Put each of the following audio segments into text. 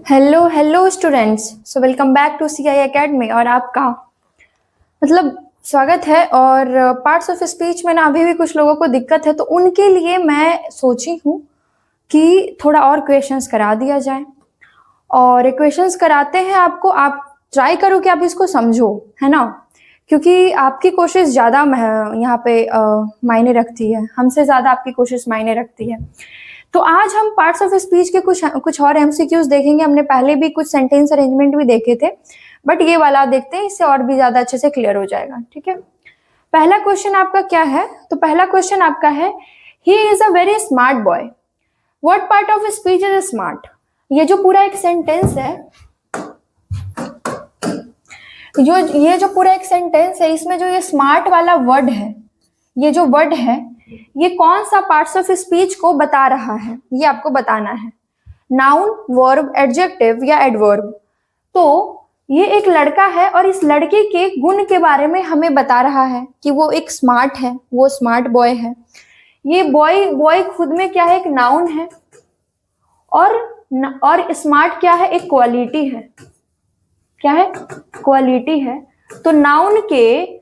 Hello hello students, so welcome back to C I academy. और आपका स्वागत है। और पार्ट्स ऑफ स्पीच में ना अभी भी कुछ लोगों को दिक्कत है, तो उनके लिए मैं सोची हूँ कि थोड़ा और क्वेश्चंस करा दिया जाए। और क्वेश्चंस कराते हैं आपको, आप ट्राई करो कि आप इसको समझो, है ना, क्योंकि आपकी कोशिश ज़्यादा यहाँ पे मायने रखती है, हमसे ज़्यादा आपकी कोशिश मायने रखती है। तो आज हम पार्ट्स ऑफ स्पीच के कुछ और एमसीक्यूज देखेंगे। हमने पहले भी कुछ सेंटेंस अरेंजमेंट भी देखे थे, बट ये वाला देखते हैं, इससे और भी ज्यादा अच्छे से क्लियर हो जाएगा। ठीक है, पहला क्वेश्चन आपका क्या है? तो पहला क्वेश्चन आपका है, he is a very smart boy. What part of speech is smart? ये जो पूरा एक सेंटेंस है, ये जो पूरा एक सेंटेंस है, इसमें जो ये स्मार्ट वाला वर्ड है, ये जो वर्ड है, ये कौन सा पार्ट्स ऑफ स्पीच को बता रहा है, ये आपको बताना है। नाउन, वर्ब, एडजेक्टिव या एडवर्ब। तो ये एक लड़का है और इस लड़के के गुण के बारे में हमें बता रहा है कि वो एक स्मार्ट है, वो स्मार्ट बॉय है। ये बॉय खुद में क्या है? एक नाउन है। और स्मार्ट क्या है? एक क्वालिटी है। क्या है? क्वालिटी है। तो नाउन के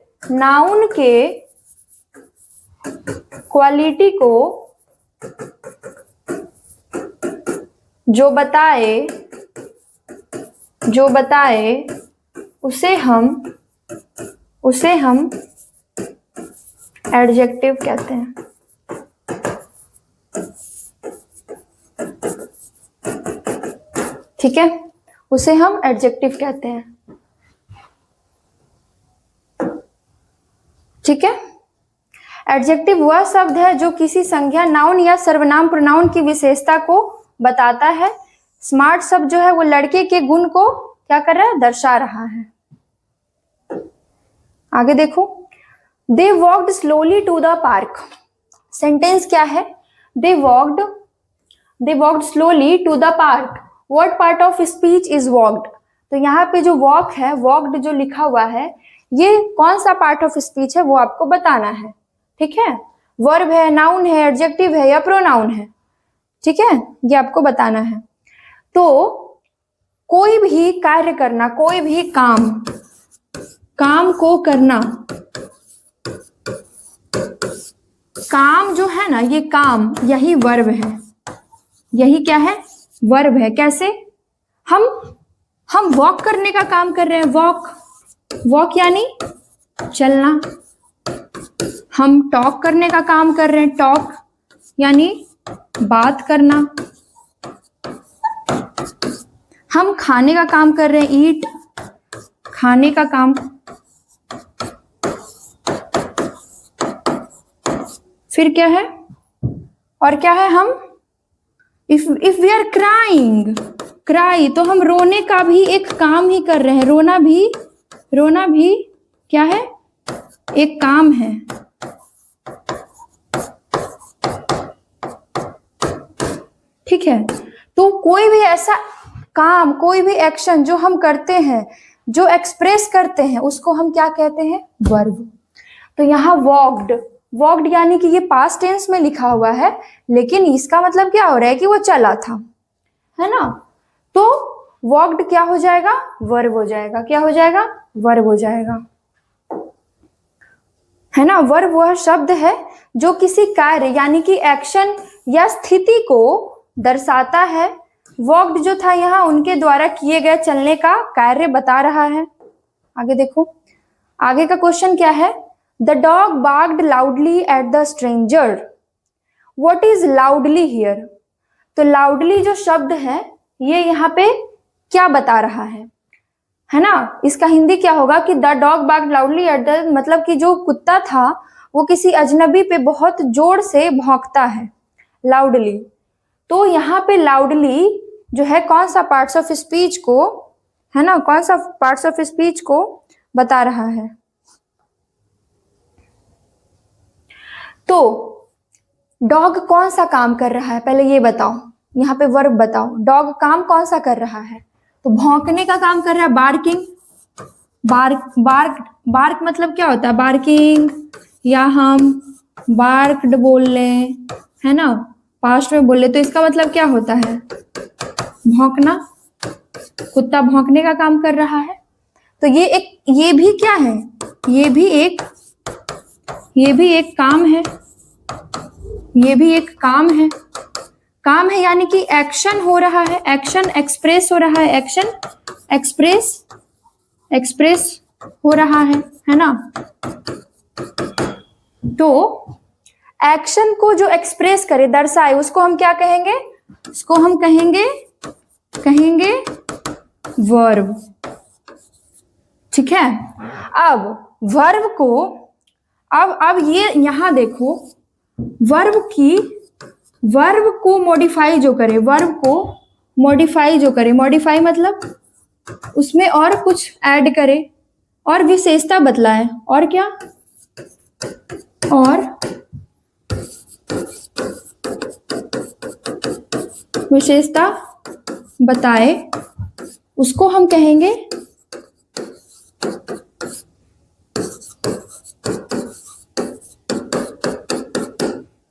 क्वालिटी को जो बताए उसे हम एडजेक्टिव कहते हैं। ठीक है, उसे हम एडजेक्टिव कहते हैं। ठीक है, एडजेक्टिव वह शब्द है जो किसी संज्ञा, नाउन या सर्वनाम, प्रोनाउन की विशेषता को बताता है। स्मार्ट शब्द जो है वो लड़के के गुण को क्या कर रहा है? दर्शा रहा है। आगे देखो, they walked slowly to the park. Sentence क्या है? They walked slowly to the park. What part of speech is walked? तो यहाँ पे जो वॉक है, वॉक्ड जो लिखा हुआ है, ये कौन सा पार्ट ऑफ स्पीच है वो आपको बताना है। ठीक है, वर्ब है, नाउन है, एडजेक्टिव है या प्रोनाउन है। ठीक है, ये आपको बताना है। तो कोई भी कार्य करना, कोई भी काम को करना, काम जो है ना, ये काम, यही वर्ब है। यही क्या है? वर्ब है। कैसे? हम वॉक करने का काम कर रहे हैं। वॉक यानी चलना। हम टॉक करने का काम कर रहे हैं। टॉक यानी बात करना। हम खाने का काम कर रहे हैं। ईट, खाने का काम। फिर क्या है? और क्या है? हम if we are crying, cry, तो हम रोने का भी एक काम ही कर रहे हैं। रोना भी क्या है? एक काम है। ठीक है, तो कोई भी ऐसा काम, कोई भी एक्शन जो हम करते हैं, जो एक्सप्रेस करते हैं, उसको हम क्या कहते हैं? वर्ब। तो यहाँ वॉक्ड यानी कि ये पास्ट टेंस में लिखा हुआ है, लेकिन इसका मतलब क्या हो रहा है कि वो चला था, है ना। तो वॉक्ड क्या हो जाएगा? वर्ब हो जाएगा। क्या हो जाएगा? वर्ब हो जाएगा, है ना। वर्ब वह शब्द है जो किसी कार्य यानी कि एक्शन या स्थिति को दर्शाता है। वॉक्ड जो था यहाँ उनके द्वारा किए गए चलने का कार्य बता रहा है। आगे देखो, आगे का क्वेश्चन क्या है? The dog barked loudly at the stranger. What is loudly here? तो लाउडली जो शब्द है, ये यहाँ पे क्या बता रहा है ना। इसका हिंदी क्या होगा कि the dog barked loudly at the, मतलब कि जो कुत्ता था वो किसी अजनबी पे बहुत जोर से भौंकता है, लाउडली। तो यहाँ पे लाउडली जो है कौन सा पार्ट्स ऑफ स्पीच को, है ना, कौन सा पार्ट्स ऑफ स्पीच को बता रहा है? तो डॉग कौन सा काम कर रहा है, पहले ये बताओ। यहाँ पे वर्ब बताओ, डॉग काम कौन सा कर रहा है? तो भौंकने का काम कर रहा है, बार्किंग। बार्क मतलब क्या होता है? बार्किंग, या हम बार्क्ड बोल लें, है ना, पास्ट में बोले तो इसका मतलब क्या होता है? भौंकना। कुत्ता भौंकने का काम कर रहा है। तो ये भी क्या है, ये भी एक काम है, ये भी एक काम है। काम है यानी कि एक्शन हो रहा है, एक्शन एक्सप्रेस हो रहा है, एक्शन एक्सप्रेस हो रहा है ना। तो एक्शन को जो एक्सप्रेस करे, दर्शाए, उसको हम क्या कहेंगे, उसको हम कहेंगे वर्ब। ठीक है। अब वर्ब को अब ये यहां देखो, वर्ब को मॉडिफाई जो करे, मॉडिफाई मतलब उसमें और कुछ ऐड करे और विशेषता बतलाए, और क्या, और विशेषता बताए, उसको हम कहेंगे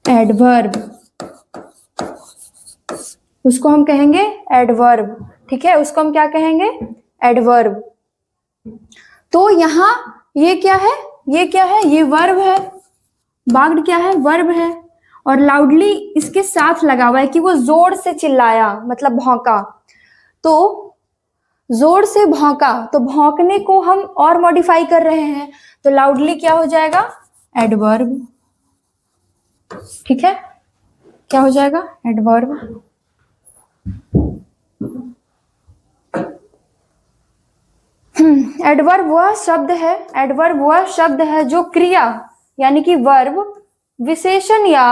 एडवर्ब। उसको हम कहेंगे एडवर्ब। ठीक है, उसको हम क्या कहेंगे, एडवर्ब। तो यहां ये क्या है, ये वर्ब है, बाग्ड क्या है, वर्ब है, और लाउडली इसके साथ लगा हुआ है कि वो जोर से चिल्लाया, मतलब भौंका। तो जोर से भौंका, तो भौंकने को हम और मॉडिफाई कर रहे हैं, तो लाउडली क्या हो जाएगा, एडवर्ब। ठीक है, क्या हो जाएगा, एडवर्ब। एडवर्ब वह शब्द है जो क्रिया यानी कि वर्ब, विशेषण या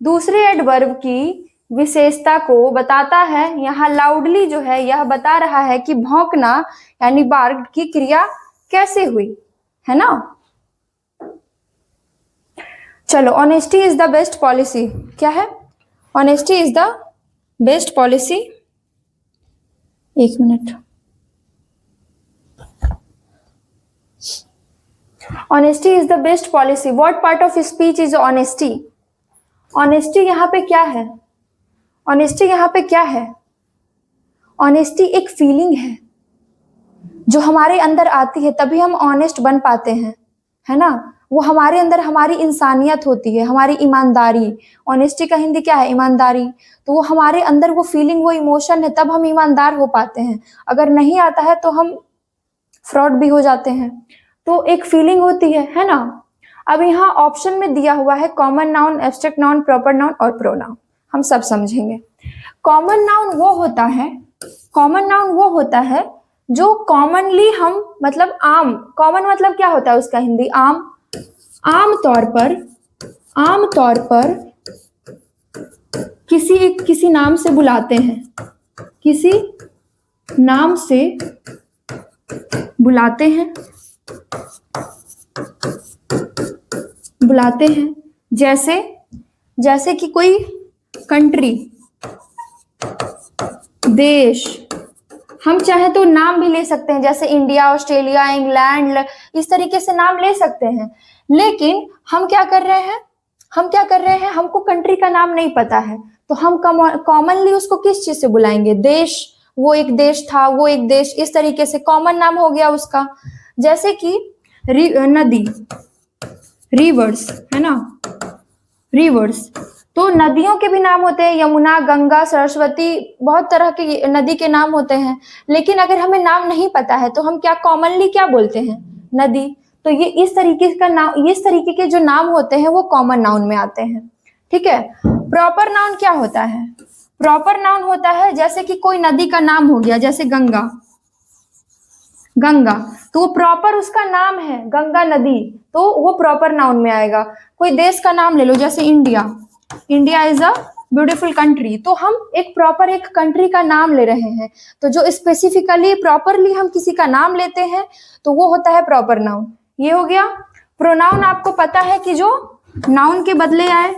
दूसरे एडवर्ब की विशेषता को बताता है। यहाँ लाउडली जो है यह बता रहा है कि भौंकना यानी बार्क की क्रिया कैसे हुई, है ना। चलो, honesty is the best policy. क्या है, honesty is the best policy. एक minute, honesty is the best policy. What part of speech is honesty. Honesty यहाँ पे क्या है, ऑनेस्टी यहाँ पे क्या है, ऑनेस्टी एक फीलिंग है जो हमारे अंदर आती है, तभी हम ऑनेस्ट बन पाते हैं, है ना। वो हमारे अंदर हमारी इंसानियत होती है, हमारी ईमानदारी। ऑनेस्टी का हिंदी क्या है, ईमानदारी। तो वो हमारे अंदर वो फीलिंग, वो इमोशन है, तब हम ईमानदार हो पाते हैं। अगर नहीं आता है तो हम फ्रॉड भी हो जाते हैं। तो एक फीलिंग होती है ना। अब यहाँ ऑप्शन में दिया हुआ है common noun, abstract noun, proper noun और प्रोनाउन। हम सब समझेंगे। कॉमन नाउन वो होता है जो कॉमनली हम, मतलब आम, कॉमन मतलब क्या होता है उसका हिंदी, आम। आम तौर पर किसी नाम से बुलाते हैं, किसी नाम से बुलाते हैं, जैसे कि कोई कंट्री, देश, हम चाहे तो नाम भी ले सकते हैं, जैसे इंडिया, ऑस्ट्रेलिया, इंग्लैंड, इस तरीके से नाम ले सकते हैं। लेकिन हम क्या कर रहे हैं, हमको कंट्री का नाम नहीं पता है, तो हम कॉमनली उसको किस चीज से बुलाएंगे, देश, वो एक देश था, वो एक देश, इस तरीके से कॉमन नाम हो गया उसका। जैसे कि नदी, रिवर्स, है ना, रिवर्स। तो नदियों के भी नाम होते हैं, यमुना, गंगा, सरस्वती, बहुत तरह के नदी के नाम होते हैं। लेकिन अगर हमें नाम नहीं पता है तो हम क्या कॉमनली क्या बोलते हैं, नदी। तो ये इस तरीके के जो नाम होते हैं वो कॉमन नाउन में आते हैं। ठीक है। प्रॉपर नाउन क्या होता है, प्रॉपर नाउन होता है जैसे कि कोई नदी का नाम हो गया, जैसे गंगा, तो वो प्रॉपर उसका नाम है, गंगा नदी, तो वो प्रॉपर नाउन में आएगा। कोई देश का नाम ले लो, जैसे India is a beautiful country, तो हम एक प्रॉपर एक कंट्री का नाम ले रहे हैं। तो जो स्पेसिफिकली प्रॉपरली हम किसी का नाम लेते हैं तो वो होता है प्रॉपर नाउन। ये हो गया। प्रोनाउन आपको पता है कि जो नाउन के बदले आए,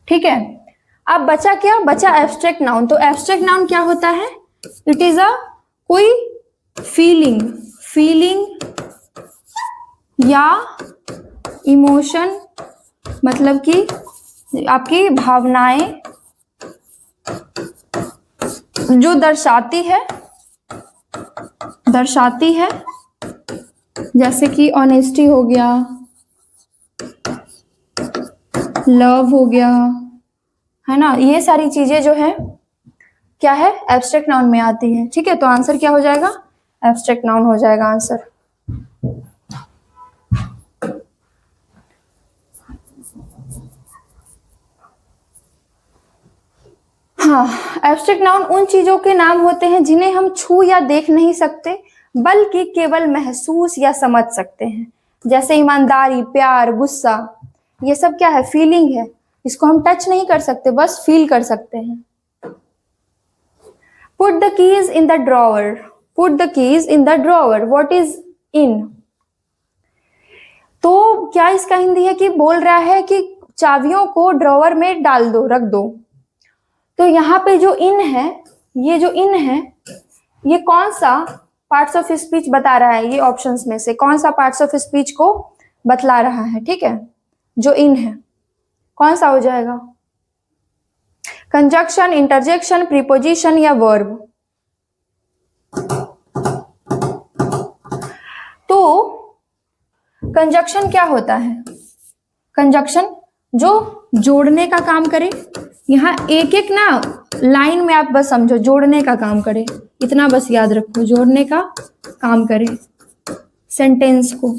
ठीक है। अब बचा क्या, बचा एब्स्ट्रैक्ट नाउन। तो एब्स्ट्रैक्ट नाउन क्या होता है, इट इज अ कोई फीलिंग या इमोशन मतलब कि आपकी भावनाएं जो दर्शाती है, जैसे कि ऑनेस्टी हो गया, लव हो गया, है ना, ये सारी चीजें जो है क्या है, एब्स्ट्रैक्ट नाउन में आती है। ठीक है, तो आंसर क्या हो जाएगा, एब्स्ट्रैक्ट नाउन हो जाएगा आंसर। हाँ, एब्स्ट्रैक्ट नाउन उन चीजों के नाम होते हैं जिन्हें हम छू या देख नहीं सकते, बल्कि केवल महसूस या समझ सकते हैं। जैसे ईमानदारी, प्यार, गुस्सा, ये सब क्या है, फीलिंग है। इसको हम टच नहीं कर सकते, बस फील कर सकते हैं। Put the keys in the drawer, put the keys in the drawer, what is in? तो क्या इसका हिंदी है कि बोल रहा है कि चाबियों को ड्रॉवर में डाल दो, रख दो। तो यहाँ पे जो इन है, ये जो इन है, ये कौन सा पार्ट्स ऑफ स्पीच बता रहा है? ये ऑप्शंस में से कौन सा पार्ट्स ऑफ स्पीच को बतला रहा है? ठीक है, जो इन है कौन सा हो जाएगा? कंजक्शन, इंटरजेक्शन, प्रीपोजिशन या वर्ब? तो कंजक्शन क्या होता है? कंजक्शन जो जोड़ने का काम करे। यहाँ एक एक ना लाइन में आप बस समझो, जोड़ने का काम करे, इतना बस याद रखो, जोड़ने का काम करे सेंटेंस को।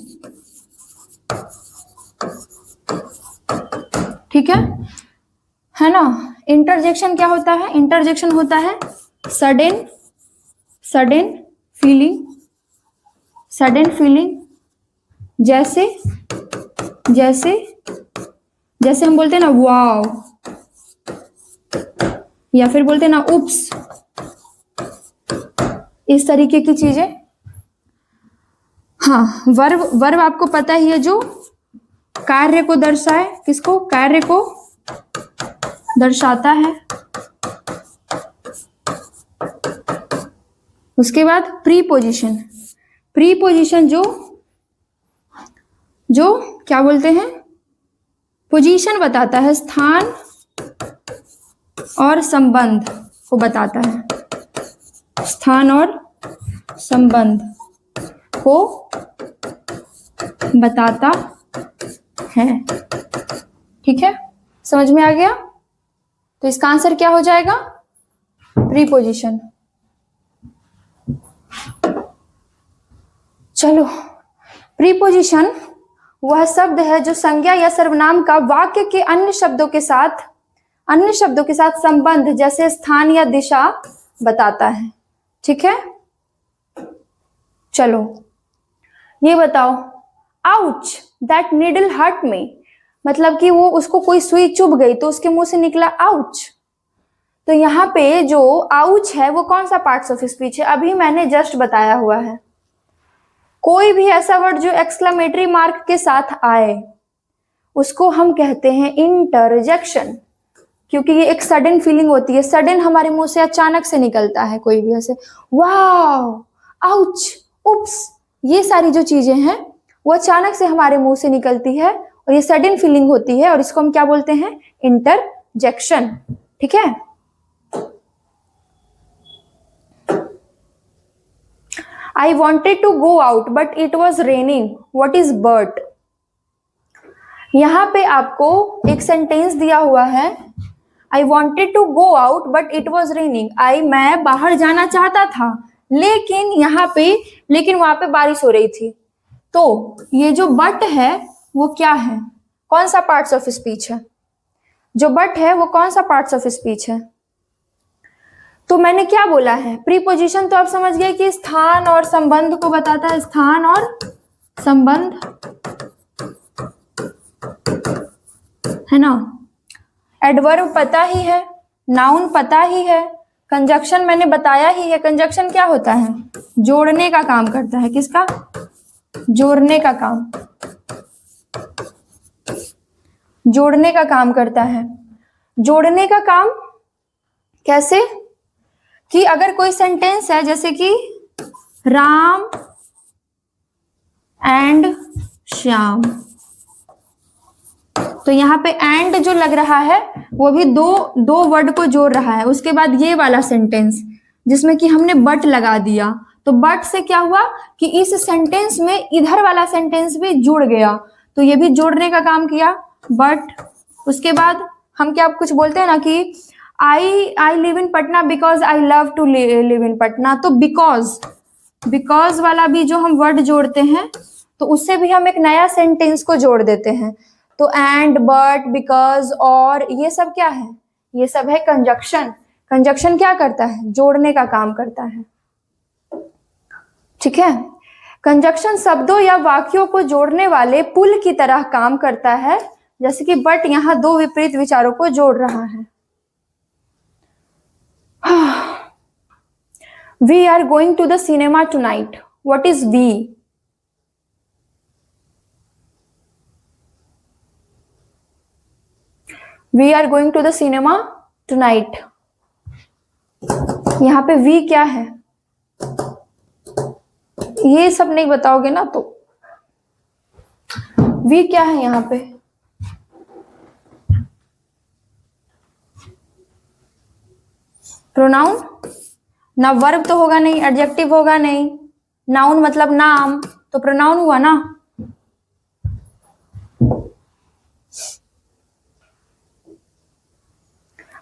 ठीक है ना। इंटरजेक्शन क्या होता है? इंटरजेक्शन होता है सडन फीलिंग, जैसे हम बोलते हैं ना वाव, या फिर बोलते हैं ना उप्स, इस तरीके की चीजें। हाँ, वर्ब आपको पता ही है, जो कार्य को दर्शाए, किसको? कार्य को दर्शाता है। उसके बाद प्रीपोजिशन जो क्या बोलते हैं, पोजीशन बताता है, स्थान और संबंध को बताता है, स्थान और संबंध को बताता है। ठीक है, समझ में आ गया? तो इसका आंसर क्या हो जाएगा? प्रीपोजिशन। चलो, प्रीपोजिशन वह शब्द है जो संज्ञा या सर्वनाम का वाक्य के अन्य शब्दों के साथ संबंध, जैसे स्थान या दिशा, बताता है। ठीक है, चलो ये बताओ, ouch that needle hurt me, मतलब कि वो उसको कोई सुई चुभ गई तो उसके मुंह से निकला आउच। तो यहाँ पे जो आउच है वो कौन सा पार्ट्स ऑफ स्पीच है? अभी मैंने जस्ट बताया हुआ है। कोई भी ऐसा वर्ड जो एक्सक्लेमेटरी मार्क के साथ आए उसको हम कहते हैं इंटरजेक्शन, क्योंकि ये एक सडन फीलिंग होती है। सडन हमारे मुंह से अचानक से निकलता है, कोई भी ऐसे वाव, आउच, उप्स, ये सारी जो चीजें हैं वो अचानक से हमारे मुंह से निकलती है और ये सडन फीलिंग होती है, और इसको हम क्या बोलते हैं? इंटरजेक्शन। ठीक है, I wanted to go out but it was raining. What is but? यहाँ पे आपको एक सेंटेंस दिया हुआ है, I wanted to go out but it was raining. मैं बाहर जाना चाहता था, लेकिन वहां पे बारिश हो रही थी। तो ये जो बट है वो क्या है? कौन सा पार्ट्स ऑफ स्पीच है? जो बट है वो कौन सा पार्ट्स ऑफ स्पीच है? तो मैंने क्या बोला है? प्रीपोजिशन तो आप समझ गए कि स्थान और संबंध को बताता है, स्थान और संबंध, है ना। एडवर्ब पता ही है, नाउन पता ही है, कंजक्शन मैंने बताया ही है। कंजक्शन क्या होता है? जोड़ने का काम करता है। किसका? जोड़ने का काम, जोड़ने का काम करता है। जोड़ने का काम कैसे? कि अगर कोई सेंटेंस है जैसे कि राम एंड श्याम, तो यहाँ पे एंड जो लग रहा है वो भी दो वर्ड को जोड़ रहा है। उसके बाद ये वाला सेंटेंस जिसमें कि हमने बट लगा दिया, तो बट से क्या हुआ कि इस सेंटेंस में इधर वाला सेंटेंस भी जुड़ गया, तो ये भी जोड़ने का काम किया बट। उसके बाद हम क्या कुछ बोलते हैं ना कि I live in Patna because I love to live in Patna, तो बिकॉज वाला भी जो हम वर्ड जोड़ते हैं तो उससे भी हम एक नया सेंटेंस को जोड़ देते हैं। तो एंड, बट, बिकॉज, और ये सब क्या है, ये सब है कंजक्शन। कंजक्शन क्या करता है, जोड़ने का काम करता है, ठीक है। कंजक्शन शब्दों या वाक्यों को जोड़ने वाले पुल की तरह काम करता है, जैसे कि बट यहां दो विपरीत विचारों को जोड़ रहा है। We are going to the cinema tonight. What is we? We are going to the cinema tonight. यहाँ पे we क्या है, ये सब नहीं बताओगे ना तो we क्या है यहाँ पे? प्रोनाउन ना, वर्ब तो होगा नहीं, एडजेक्टिव होगा नहीं, नाउन मतलब नाम, तो प्रोनाउन हुआ ना।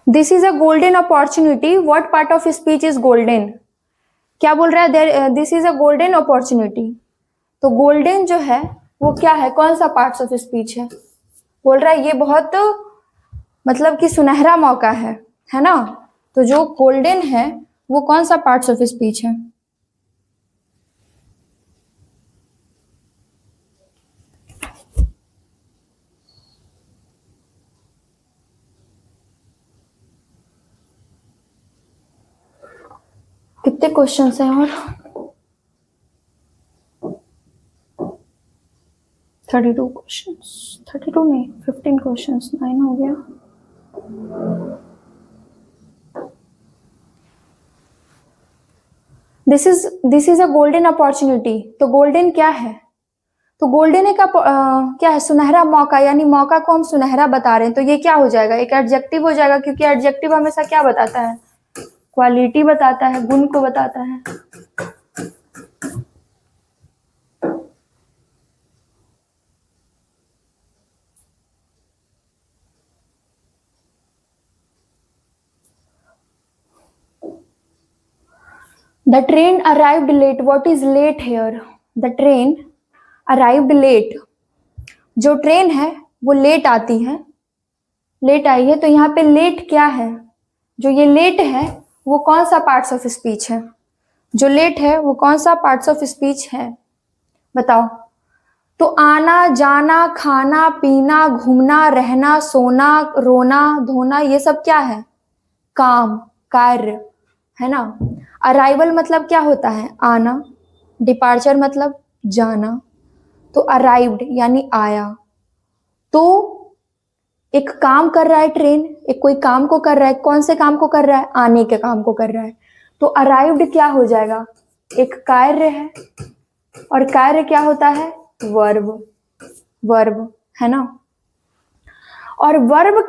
This is a golden opportunity, what part of speech is golden? क्या बोल रहा है, this is a golden opportunity, तो गोल्डन जो है वो क्या है, कौन सा पार्ट्स ऑफ स्पीच है? बोल रहा है ये बहुत मतलब कि सुनहरा मौका है ना, तो जो गोल्डन है वो कौन सा पार्ट्स ऑफ स्पीच है? कितने क्वेश्चंस हैं और 32 क्वेश्चंस, 32 नहीं 15 क्वेश्चंस, 9 हो गया। This is a golden opportunity, तो गोल्डन क्या है? तो गोल्डन का क्या है, सुनहरा मौका, यानी मौका को हम सुनहरा बता रहे हैं, तो ये क्या हो जाएगा, एक एडजेक्टिव हो जाएगा, क्योंकि एडजेक्टिव हमेशा क्या बताता है, क्वालिटी बताता है, गुण को बताता है। The train arrived late. What is late here? The train arrived late. जो ट्रेन है वो लेट आती है, लेट आई है, तो यहाँ पे लेट क्या है, जो ये लेट है वो कौन सा पार्ट्स ऑफ स्पीच है? जो लेट है वो कौन सा पार्ट्स ऑफ स्पीच है, बताओ। तो आना, जाना, खाना, पीना, घूमना, रहना, सोना, रोना, धोना, ये सब क्या है, काम, कार्य, है ना। अराइवल मतलब क्या होता है, आना, डिपार्चर मतलब जाना, तो अराइव्ड यानी आया। तो एक काम कर रहा है ट्रेन, एक कोई काम को कर रहा है, कौन से काम को कर रहा है, आने के काम को कर रहा है, तो अराइव्ड क्या हो जाएगा, एक कार्य है, और कार्य क्या होता है, वर्ब, है ना। और वर्ब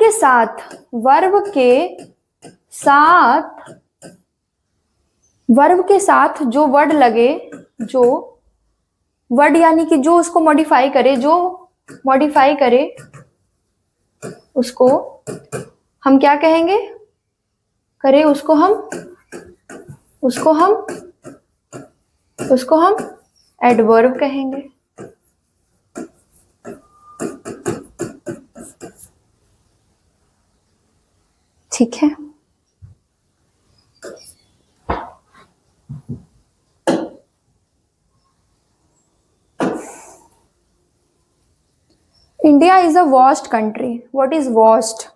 के साथ जो वर्ड लगे, जो वर्ड यानी कि जो उसको मॉडिफाई करे, उसको हम क्या कहेंगे, उसको हम एडवर्ब कहेंगे। ठीक है, India is a vast country. What is vast?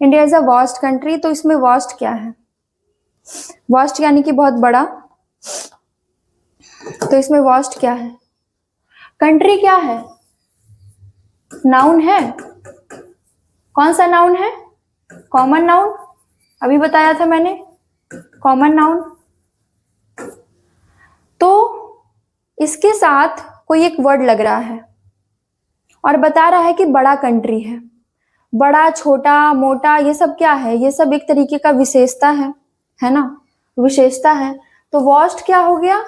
India is a vast country, तो इसमें वास्ट क्या है, वास्ट यानी कि बहुत बड़ा, तो इसमें वास्ट क्या है, कंट्री क्या है, नाउन है, कौन सा नाउन है, कॉमन नाउन, अभी बताया था मैंने, कॉमन नाउन। तो इसके साथ कोई एक वर्ड लग रहा है, और बता रहा है कि बड़ा कंट्री है। बड़ा, छोटा, मोटा, ये सब क्या है? ये सब एक तरीके का विशेषता है ना, विशेषता है। तो वास्ट क्या हो गया?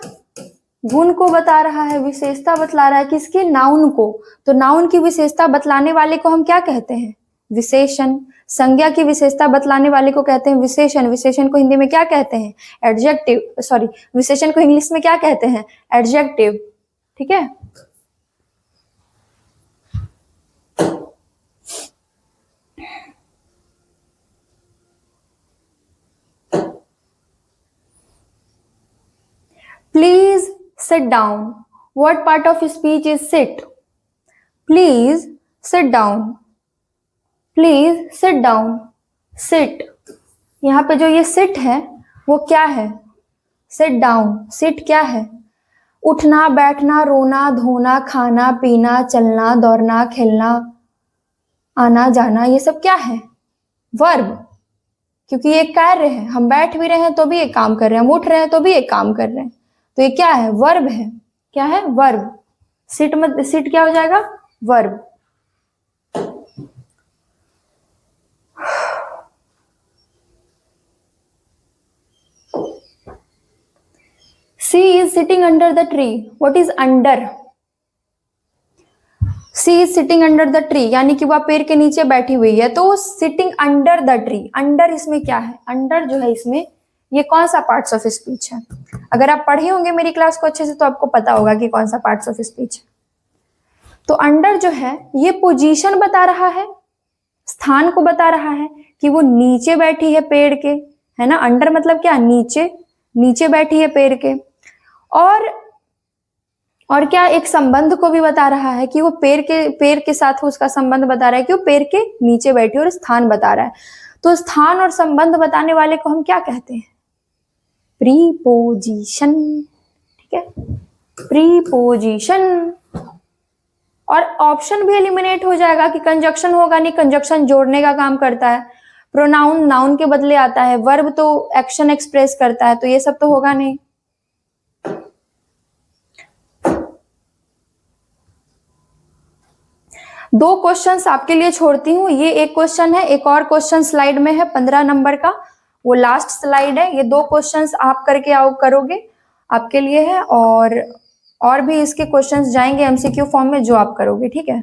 गुण को बता रहा है, विशेषता बतला रहा है किसकी? नाउन को। तो नाउन की विशेषता बतलाने वाले को हम क्या कहते हैं? विशेषण। संज्ञा की विशेषता बतलाने वाले को कहते हैं विशेषण। विशेषण को हिंदी में क्या कहते हैं? एडजेक्टिव। सॉरी, विशेषण को इंग्लिश में क्या कहते हैं? एडजेक्टिव। ठीक है। Please sit down. What part of speech is sit? Please sit down. Please sit down. Sit. यहाँ पे जो ये sit है वो क्या है? Sit down. Sit क्या है? उठना, बैठना, रोना, धोना, खाना, पीना, चलना, दौड़ना, खेलना, आना जाना, ये सब क्या है? वर्ब। क्योंकि ये कार्य है, हम बैठ भी रहे हैं तो भी एक काम कर रहे हैं, हम उठ रहे हैं तो भी एक काम कर रहे हैं, तो ये क्या है? वर्ब है। क्या है? वर्ब। सिट मत, सिट क्या हो जाएगा? Verb. She is sitting under the tree. What is under? She is sitting under the tree, यानी कि वह पेड़ के नीचे बैठी हुई है। तो sitting under the tree, under इसमें क्या है? अंडर जो है इसमें ये कौन सा पार्ट्स ऑफ स्पीच है? अगर आप पढ़े होंगे मेरी क्लास को अच्छे से तो आपको पता होगा कि कौन सा पार्ट्स ऑफ स्पीच है। तो अंडर जो है ये पोजीशन बता रहा है, स्थान को बता रहा है कि वो नीचे बैठी है पेड़ के, है ना। अंडर मतलब क्या? नीचे, नीचे बैठी है पेड़ के। और क्या? एक संबंध को भी बता रहा है कि वो पेड़ के साथ उसका संबंध बता रहा है कि वो पेड़ के नीचे बैठी है, और स्थान बता रहा है। तो स्थान और संबंध बताने वाले को हम क्या कहते हैं? प्रीपोजिशन। ठीक है, प्रीपोजिशन। और ऑप्शन भी एलिमिनेट हो जाएगा कि कंजक्शन होगा नहीं, कंजक्शन जोड़ने का काम करता है। प्रोनाउन नाउन के बदले आता है, वर्ब तो एक्शन एक्सप्रेस करता है, तो ये सब तो होगा नहीं। दो क्वेश्चंस आपके लिए छोड़ती हूँ। ये एक क्वेश्चन है, एक और क्वेश्चन स्लाइड में है 15 नंबर का, वो लास्ट स्लाइड है। ये दो क्वेश्चंस आप करके करोगे, आपके लिए है। और भी इसके क्वेश्चंस जाएंगे एमसीक्यू फॉर्म में जो आप करोगे। ठीक है,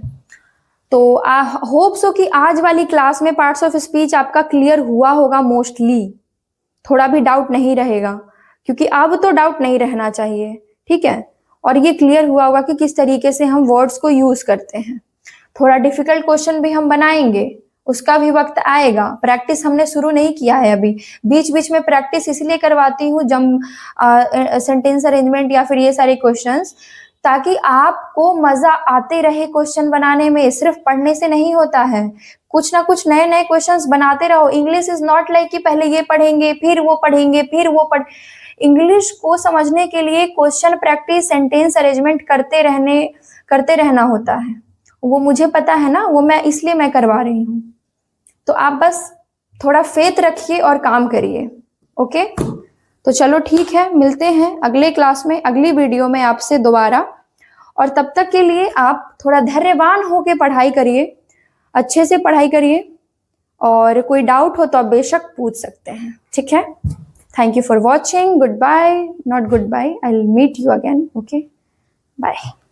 तो आई होप सो कि आज वाली क्लास में पार्ट्स ऑफ स्पीच आपका क्लियर हुआ होगा मोस्टली। थोड़ा भी डाउट नहीं रहेगा, क्योंकि अब तो डाउट नहीं रहना चाहिए। ठीक है, और ये क्लियर हुआ होगा कि किस तरीके से हम वर्ड्स को यूज करते हैं। थोड़ा डिफिकल्ट क्वेश्चन भी हम बनाएंगे, उसका भी वक्त आएगा। प्रैक्टिस हमने शुरू नहीं किया है अभी, बीच बीच में प्रैक्टिस इसलिए करवाती हूँ जब सेंटेंस अरेंजमेंट या फिर ये सारे क्वेश्चंस, ताकि आपको मजा आते रहे क्वेश्चन बनाने में। सिर्फ पढ़ने से नहीं होता है, कुछ ना कुछ नए नए क्वेश्चंस बनाते रहो। इंग्लिश इज नॉट लाइक कि पहले ये पढ़ेंगे फिर वो पढ़ेंगे फिर वो इंग्लिश को समझने के लिए क्वेश्चन प्रैक्टिस, सेंटेंस अरेंजमेंट करते रहना होता है। वो मुझे पता है ना, वो मैं इसलिए मैं करवा रही हूँ। तो आप बस थोड़ा फेथ रखिए और काम करिए। ओके, तो चलो ठीक है, मिलते हैं अगले क्लास में, अगली वीडियो में आपसे दोबारा। और तब तक के लिए आप थोड़ा धैर्यवान होकर पढ़ाई करिए, अच्छे से पढ़ाई करिए, और कोई डाउट हो तो आप बेशक पूछ सकते हैं। ठीक है, thank you for watching. Goodbye, not goodbye, I will meet you again. Okay, bye.